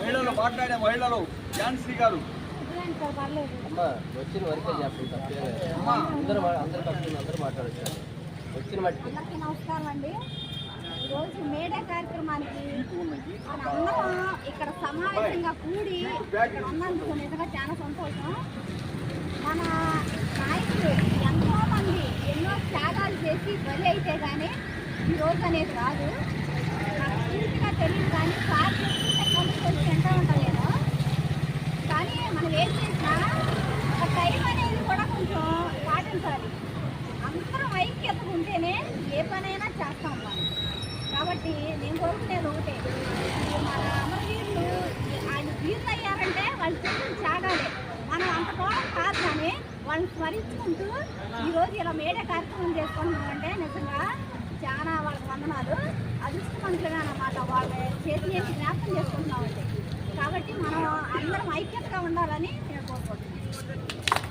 మహిళలు మాట్లాడే మహిళలు ఝాన్సీ గారు వచ్చిన వరకే చేస్తాం అందరూ మాట్లాడచ్చు వచ్చిన మట్టి. నమస్కారం అండి. ఈరోజు మేడే కార్యక్రమానికి అందరం ఇక్కడ సమావేశంగా కూడి ఉన్నందుకు నిజంగా చాలా సంతోషం. మన నాయకులు ఎంతో మంది ఎన్నో త్యాగాలు చేసి బలి అయితే కానీ ఈరోజు అనేది రాదు. నాకు పూర్తిగా తెలియదు కానీ సార్ చెప్తుంటే కొంచెం తింటూ ఉంటాను నేను. కానీ మనం ఏం చేసినా ఒక టైం అనేది కూడా కొంచెం పాటించాలి. అందరం ఐక్యత ఉంటేనే ఏ పనైనా చేస్తాం మనం. కాబట్టి నేను కోరుకునేది ఒకటే, మన అమరవీరులు వాళ్ళు వీరులు అయ్యారంటే వాళ్ళు చేసిన త్యాగాలే. మనం అంత దూరం కాదు కానీ వాళ్ళని స్మరించుకుంటూ ఈరోజు ఇలా మేడే కార్యక్రమం చేసుకుంటున్నామంటే నిజంగా చాలా వాళ్ళకి వందనాలు. అదృష్టవంతులుగా అన్నమాట. వాళ్ళ చేతిని జ్ఞాపకం చేసుకుంటున్నామండి. కాబట్టి మనం అందరం ఐక్యతగా ఉండాలని నేను కోరుకుంటున్నాను.